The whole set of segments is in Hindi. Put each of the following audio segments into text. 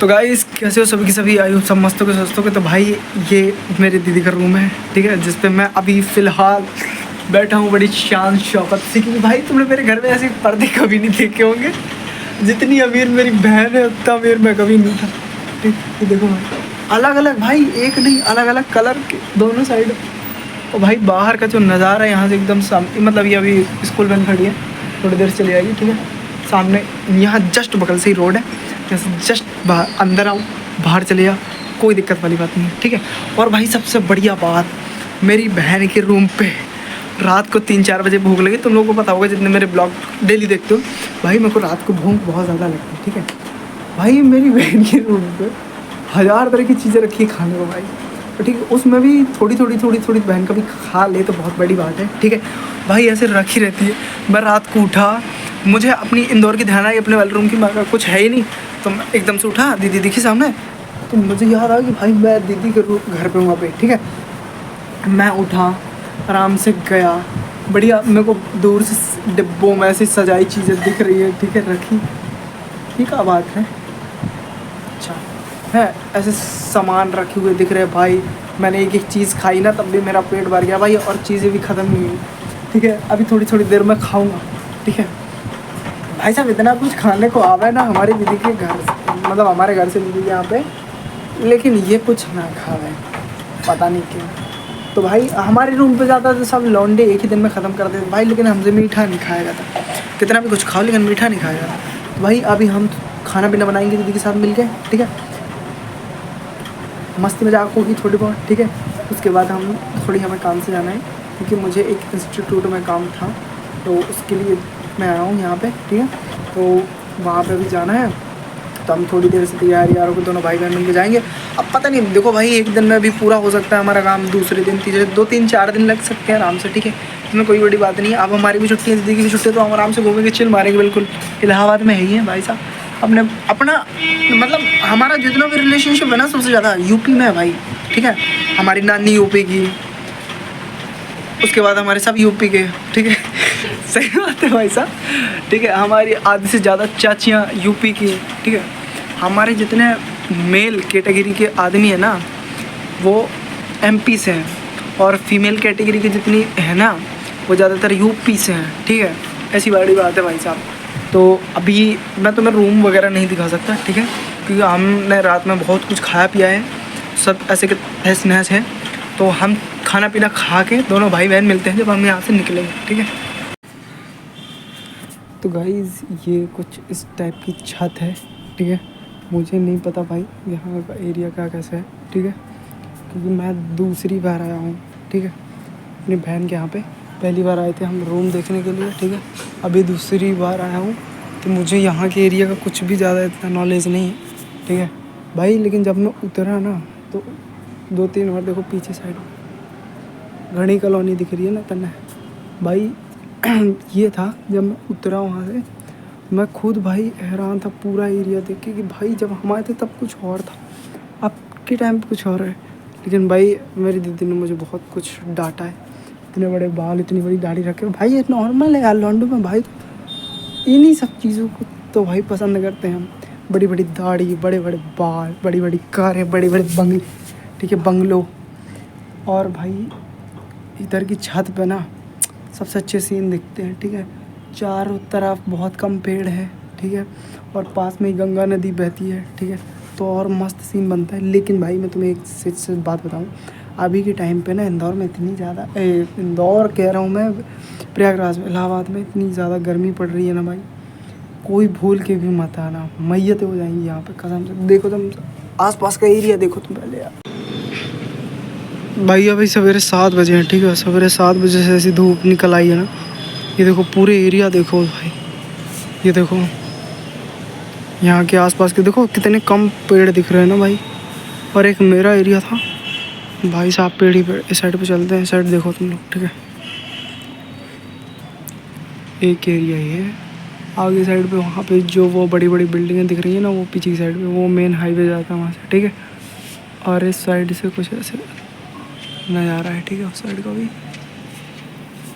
तो गाइस कैसे हो सभी की सभी, आई सब मस्तों के सस्तों के। तो भाई ये मेरी दीदी का रूम है, ठीक है, जिस पे मैं अभी फ़िलहाल बैठा हूँ बड़ी शान शौकत से। क्योंकि भाई तुमने मेरे घर में ऐसे पर्दे कभी नहीं देखे होंगे। जितनी अमीर मेरी बहन है उतना अमीर मैं कभी नहीं था। ठीक, ये देखो भाई, अलग अलग भाई, एक नहीं अलग अलग कलर के दोनों साइड। और भाई बाहर का जो नज़ारा है यहाँ से एकदम सामने, मतलब ये अभी स्कूल वैन खड़ी है, थोड़ी देर चली जाएगी, ठीक है। सामने यहाँ जस्ट बगल से ही रोड है, जैसे जस्ट बाहर अंदर आओ बाहर चले जाओ, कोई दिक्कत वाली बात नहीं है, ठीक है। और भाई सबसे बढ़िया बात, मेरी बहन के रूम पे रात को 3-4 बजे भूख लगी। तुम लोगों को पता होगा जितने मेरे ब्लॉग डेली देखते हो, भाई मेरे को रात को भूख बहुत ज़्यादा लगती है, ठीक है। भाई मेरी बहन के रूम पे 1000 तरह की चीज़ें रखी है खाने को भाई, तो ठीक है, उसमें भी थोड़ी थोड़ी बहन कभी खा ले तो बहुत बड़ी बात है, ठीक है। भाई ऐसे रखी रहती है। मैं रात को उठा, मुझे अपनी इंदौर की ध्यान आई, अपने वाले रूम की माँ कुछ है ही नहीं, तो मैं एकदम से उठा, दीदी दिखी सामने, तो मुझे याद आ कि भाई मैं दीदी के घर पे वहाँ पे, ठीक है। मैं उठा, आराम से गया, बढ़िया मेरे को दूर से डिब्बों में ऐसी सजाई चीज़ें दिख रही है, ठीक है, रखी, ठीक है, बात है। अच्छा है, ऐसे सामान रखे हुए दिख रहे हैं भाई। मैंने एक चीज़ खाई ना तब भी मेरा पेट भर गया भाई, और चीज़ें भी ख़त्म नहीं हुई, ठीक है। अभी थोड़ी देर में खाऊंगा, ठीक है। भाई साहब इतना कुछ खाने को आवा है ना हमारी दीदी के घर, मतलब हमारे घर से दीदी यहाँ पे, लेकिन ये कुछ ना खावे, पता नहीं क्यों। तो भाई हमारे रूम पे जाता तो सब लौंडे एक ही दिन में ख़त्म कर देते भाई, लेकिन हमसे मीठा नहीं खाया जाता। कितना भी कुछ खाओ लेकिन मीठा नहीं खाया जाता। तो भाई अभी हम खाना पीना बनाएंगे दीदी के साथ मिल के, ठीक है। मस्ती मजाक होगी थोड़ी बहुत, ठीक है। उसके बाद हमें काम से जाना है, क्योंकि मुझे एक इंस्टीट्यूट में काम था, तो उसके लिए मैं आया हूँ यहाँ पे, ठीक है। तो वहाँ पे भी जाना है, तो हम थोड़ी देर से तैयारियों को दोनों भाई बहन मिल के जाएंगे। अब पता नहीं, देखो भाई एक दिन में भी पूरा हो सकता है हमारा काम, दूसरे दिन तीसरे 2-3-4 दिन लग सकते हैं आराम से, ठीक है। इसमें कोई बड़ी बात नहीं है। अब हमारी भी छुट्टी है, दीदी की भी छुट्टी है, तो हम आराम से घूमेंगे, चिल मारेंगे, बिल्कुल इलाहाबाद में है ही है भाई साहब। अपना मतलब हमारा जितना भी रिलेशनशिप है ना, सबसे ज़्यादा यूपी में है भाई, ठीक है। हमारी नानी यूपी की, उसके बाद हमारे सब यूपी के, ठीक है। सही बात है भाई साहब, ठीक है। हमारी आधी से ज़्यादा चाचियाँ यूपी की, ठीक है। हमारे जितने मेल कैटेगरी के आदमी है ना वो एमपी से हैं, और फीमेल कैटेगरी के जितनी है ना वो ज़्यादातर यूपी से हैं, ठीक है। ऐसी बड़ी बात है भाई साहब। तो अभी मैं तुम्हें रूम वगैरह नहीं दिखा सकता, ठीक है, क्योंकि हमने रात में बहुत कुछ खाया पिया है, सब ऐसे के तहस नहस है। तो हम खाना पीना खा के दोनों भाई बहन मिलते हैं जब हम यहाँ से निकलेंगे, ठीक है। तो गाइज़ ये कुछ इस टाइप की छत है, ठीक है। मुझे नहीं पता भाई यहाँ का एरिया का कैसा है, ठीक है, क्योंकि मैं दूसरी बार आया हूँ, ठीक है, अपनी बहन के यहाँ पे। पहली बार आए थे हम रूम देखने के लिए, ठीक है, अभी दूसरी बार आया हूँ, तो मुझे यहाँ के एरिया का कुछ भी ज़्यादा इतना नॉलेज नहीं है, ठीक है भाई। लेकिन जब मैं उतरा ना तो 2-3 बार, देखो पीछे साइड घनी कॉलोनी दिख रही है ना, तन्ना भाई। ये था जब मैं उतरा वहाँ से, मैं खुद भाई हैरान था पूरा एरिया देख के कि भाई जब हम आए थे तब कुछ और था, अब के टाइम पे कुछ और है। लेकिन भाई मेरी दीदी ने मुझे बहुत कुछ डांटा है, इतने बड़े बाल, इतनी बड़ी दाढ़ी रखे, भाई ये नॉर्मल है यार लॉन्डो में भाई, इन्हीं सब चीज़ों को तो भाई पसंद करते हैं हम। बड़ी बड़ी दाढ़ी, बड़े बड़े बाल, बड़ी बड़ी कारें, बड़े बड़े बंगले, ठीक है, बंगलो। और भाई इधर की छत पे ना सबसे अच्छे सीन दिखते हैं, ठीक है। चारों तरफ बहुत कम पेड़ है, ठीक है, और पास में ही गंगा नदी बहती है, ठीक है, तो और मस्त सीन बनता है। लेकिन भाई मैं तुम्हें एक सच बात बताऊं, अभी के टाइम पे ना इंदौर में इतनी ज़्यादा, इंदौर कह रहा हूँ मैं, प्रयागराज में, इलाहाबाद में इतनी ज़्यादा गर्मी पड़ रही है ना भाई, कोई भूल के भी मत आना, मैयतें हो जाएंगी यहाँ पे कसम से। देखो तुम आसपास का एरिया देखो तुम पहले यार भाई। अभी सवेरे 7 बजे हैं, ठीक है, सवेरे 7 बजे से ऐसी धूप निकल आई है ना, ये देखो पूरे एरिया देखो भाई, ये देखो यहाँ के आसपास के देखो कितने कम पेड़ दिख रहे हैं ना भाई। और एक मेरा एरिया था भाई साहब, पेड़ ही पेड़। इस साइड पे चलते हैं, इस साइड देखो तुम लोग, ठीक है, एक एरिया ही है। आगे साइड पे वहाँ पे जो वो बड़ी बड़ी बिल्डिंगें दिख रही है ना, वो पीछे की साइड पे वो मेन हाईवे जाता है वहाँ से, ठीक है। और इस साइड से कुछ ऐसे नज़ारा है, ठीक है, उस साइड का भी,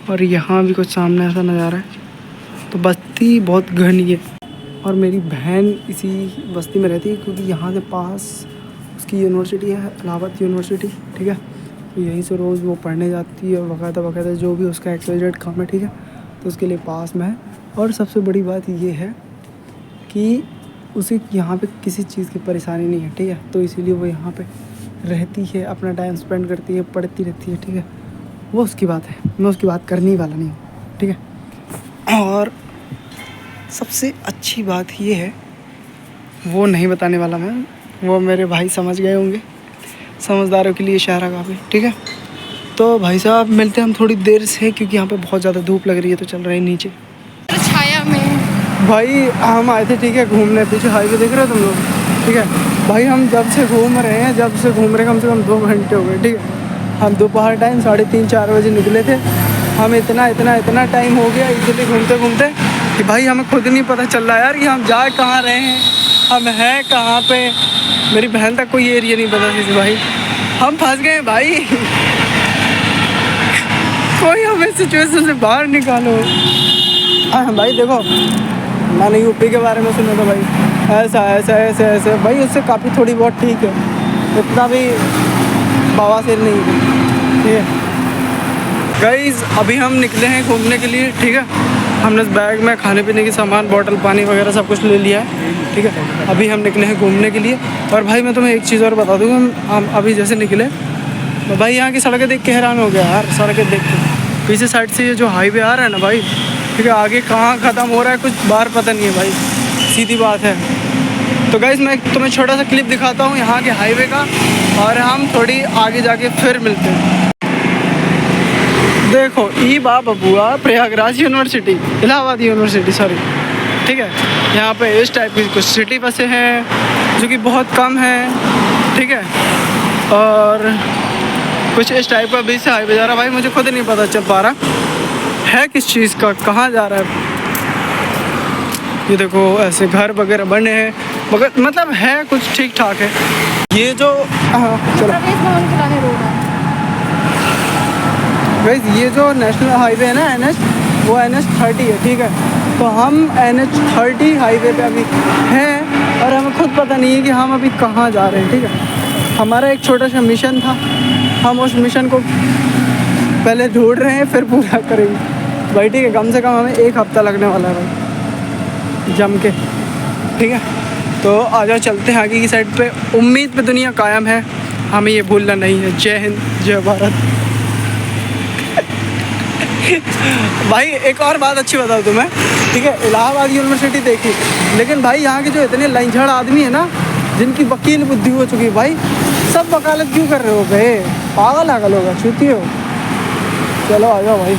और यहाँ भी कुछ सामने ऐसा नज़ारा है। तो बस्ती बहुत घनी है, और मेरी बहन इसी बस्ती में रहती है, क्योंकि यहाँ से पास उसकी यूनिवर्सिटी है, इलाहाबाद यूनिवर्सिटी, ठीक है। तो यहीं से रोज़ वो पढ़ने जाती है, वगैरह जो भी उसका एक्सवाइजेड काम है, ठीक है। तो उसके लिए पास में है। और सबसे बड़ी बात ये है कि उसे यहाँ पे किसी चीज़ की परेशानी नहीं है, ठीक है। तो इसीलिए वो यहाँ पे रहती है, अपना टाइम स्पेंड करती है, पढ़ती रहती है, ठीक है। वो उसकी बात है, मैं उसकी बात करने ही वाला नहीं हूँ, ठीक है। और सबसे अच्छी बात ये है, वो नहीं बताने वाला मैं, वो मेरे भाई समझ गए होंगे, समझदारों के लिए इशारा काफ़ी, ठीक है। तो भाई साहब मिलते हैं हम थोड़ी देर से, क्योंकि यहाँ पे बहुत ज़्यादा धूप लग रही है, तो चल रहे हैं नीचे छाया में। भाई हम आए थे, ठीक है, घूमने। पीछे हाईवे देख रहे हो तुम लोग, ठीक है। भाई हम जब से घूम रहे हैं, कम से कम 2 घंटे हो गए, ठीक है। हम दोपहर टाइम 3:30-4 बजे निकले थे। हम इतना टाइम हो गया इसीलिए घूमते घूमते कि भाई हमें खुद नहीं पता चल रहा यार कि हम जा कहाँ रहे हैं, हम हैं कहाँ पे। मेरी बहन तक कोई एरिया नहीं पता थी भाई, हम फंस गए भाई। कोई हमें सिचुएशन से बाहर निकालो। हाँ भाई देखो, मैंने यूपी के बारे में सुना था भाई, ऐसा भाई, उससे काफ़ी थोड़ी बहुत ठीक है, इतना भी बवासीर नहीं है, ठीक है। गाइस अभी हम निकले हैं घूमने के लिए, ठीक है। हमने बैग में खाने पीने की सामान, बोतल, पानी वगैरह सब कुछ ले लिया है, ठीक है। अभी हम निकले हैं घूमने के लिए। और भाई मैं तुम्हें एक चीज़ और बता दूँ, हम अभी जैसे निकले तो भाई यहाँ की सड़कें देख के हैरान हो गया यार। सड़कें देख के पीछे साइड से ये जो हाईवे आ रहा है ना भाई, ठीक है, आगे कहाँ ख़त्म हो रहा है कुछ बाहर पता नहीं है भाई, सीधी बात है। तो गाइस मैं तुम्हें छोटा सा क्लिप दिखाता हूँ यहाँ के हाईवे का, और हम थोड़ी आगे जाके फिर मिलते हैं। देखो ई बा बबुआ Prayagraj university, Allahabad university sorry, ठीक है। यहाँ पे इस टाइप की कुछ सिटी बसें हैं जो कि बहुत कम हैं, ठीक है। और कुछ इस टाइप का बीच से हाईवे जा रहा है। भाई मुझे खुद नहीं पता चल पा रहा है किस चीज़ का, कहाँ जा रहा है। ये देखो ऐसे घर वगैरह बने हैं, मगर मतलब है कुछ ठीक ठाक है। ये जो चलो गाइस, ये जो नेशनल हाईवे है ना NH, वो NH30 है, ठीक है। तो हम NH30 हाईवे पे अभी हैं और हमें खुद पता नहीं है कि हम अभी कहाँ जा रहे हैं, ठीक है। हमारा एक छोटा सा मिशन था, हम उस मिशन को पहले ढूंढ रहे हैं फिर पूरा करेंगे भाई, ठीक है। कम से कम हमें 1 हफ्ता लगने वाला है भाई जम के, ठीक है। तो आ जाओ चलते हैं आगे की साइड पे। उम्मीद पे दुनिया कायम है, हमें ये भूलना नहीं है। जय हिंद, जय भारत। भाई एक और बात अच्छी बताऊँ तुम्हें, ठीक है। इलाहाबाद यूनिवर्सिटी देखी, लेकिन भाई यहाँ के जो इतने लाइंझड़ आदमी है ना, जिनकी वकील बुद्धि हो चुकी है भाई, सब वकालत क्यों कर रहे हो बे, पागल आगल होगा, छूती हो। चलो आ जाओ भाई।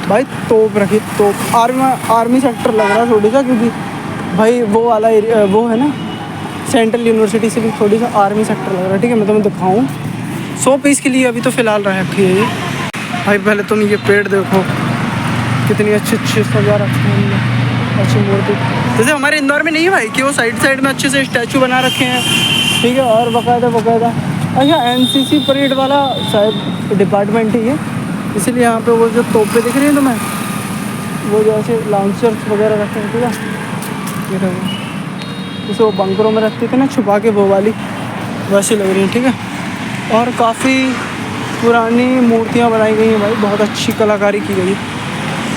भाई तोप रखी, तोप। आर्मी सेक्टर लग रहा है थोड़ी सा, क्योंकि भाई वो वाला एरिया वो है ना, सेंट्रल यूनिवर्सिटी से भी थोड़ी सा आर्मी सेक्टर लग रहा है, ठीक है। मैं तुम्हें दिखाऊँ 100 पीस के लिए अभी तो फ़िलहाल रखी है ये। भाई पहले तुम ये पेड़ देखो, कितनी अच्छी सजा रखी है, अच्छी मूर्ति। जैसे हमारे इंदौर में नहीं है भाई कि वो साइड में अच्छे से स्टैचू बना रखे हैं, ठीक है। और बाकायदा अच्छा NCC परेड वाला शायद डिपार्टमेंट ही है, इसीलिए यहाँ पे वो जो तोपें दिख रही हैं तुम्हें, वो जो ऐसे लॉन्चर्स वगैरह रखे हैं, ठीक है। ये देखो, जैसे वो बंकरों में रखते थे ना छुपा के, वो वाली वैसी लग रही है, ठीक है। और काफ़ी पुरानी मूर्तियाँ बनाई गई हैं भाई, बहुत अच्छी कलाकारी की गई है।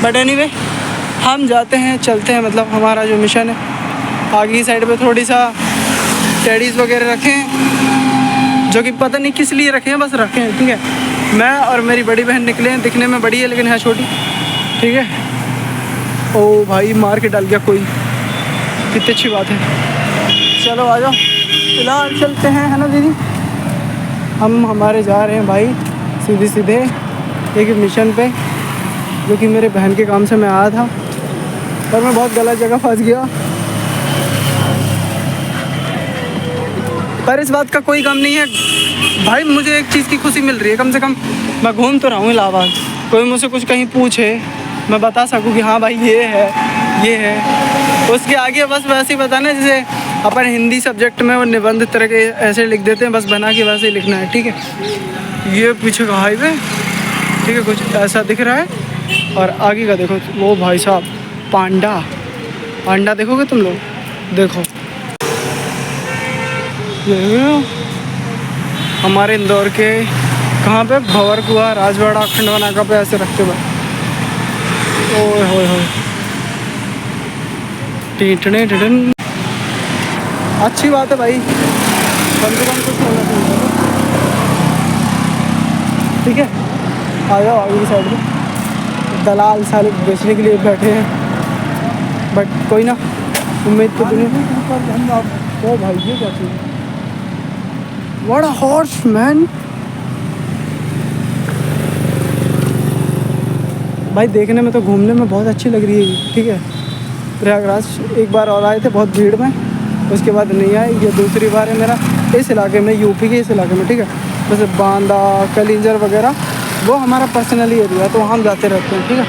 बट एनीवे हम जाते हैं, चलते हैं, मतलब हमारा जो मिशन है। आगे की साइड पे थोड़ी सा टेडीज़ वगैरह रखे हैं, जो कि पता नहीं किस लिए रखे हैं, बस रखे हैं, ठीक है। मैं और मेरी बड़ी बहन निकले हैं, दिखने में बड़ी है लेकिन है छोटी, ठीक है। ओ भाई मार के डाल गया कोई, कितनी अच्छी बात है। चलो आ जाओ, फिलहाल चलते हैं, है ना दीदी। हम हमारे जा रहे हैं भाई सीधे एक मिशन पे, जो कि मेरे बहन के काम से मैं आया था, पर मैं बहुत गलत जगह फंस गया। पर इस बात का कोई गम नहीं है भाई, मुझे एक चीज़ की खुशी मिल रही है, कम से कम मैं घूम तो रहा हूँ इलाहाबाद। कोई मुझसे कुछ कहीं पूछे, मैं बता सकूँ कि हाँ भाई ये है। उसके आगे बस वैसे ही बताना, जैसे अपन हिंदी सब्जेक्ट में वो निबंध तरह के ऐसे लिख देते हैं, बस बना के वैसे ही लिखना है, ठीक है। ये पीछे का हाईवे, ठीक है, कुछ ऐसा दिख रहा है। और आगे का देखो, वो भाई साहब पांडा, अंडा देखोगे तुम लोग, देखो हमारे इंदौर के कहाँ पे, भंवर कुआ, राजवाड़ा, खंडवा नाका पे ऐसे रखते हुए। ओए होए होए, टीटने टिटन। अच्छी बात है भाई, कम से कम कुछ होना चाहिए। ठीक है, आ जाओ आगे की साइड में। दलाल साले बेचने के लिए बैठे हैं, बट कोई ना, उम्मीद तो दुनिया। ओ भाई ये क्या चीज़, व्हाट अ हॉर्स मैन। भाई देखने में तो, घूमने में बहुत अच्छी लग रही है, ठीक है। प्रयागराज एक बार और आए थे बहुत भीड़ में, उसके बाद नहीं आए। ये दूसरी बार है मेरा इस इलाके में, यूपी के इस इलाके में, ठीक है। जैसे बांदा, कलिंजर वगैरह, वो हमारा पर्सनली एरिया है, तो वहाँ हम जाते रहते हैं, ठीक है।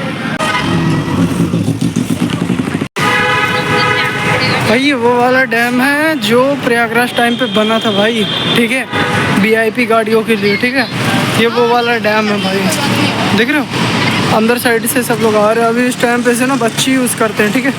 भाई ये वो वाला डैम है जो प्रयागराज टाइम पे बना था भाई, ठीक है, VIP गाड़ियों के लिए, ठीक है। ये वो वाला डैम है भाई, देख रहे हो, अंदर साइड से सब लोग आ रहे हैं। अभी इस टाइम पे से ना बच्चे यूज़ करते हैं, ठीक है।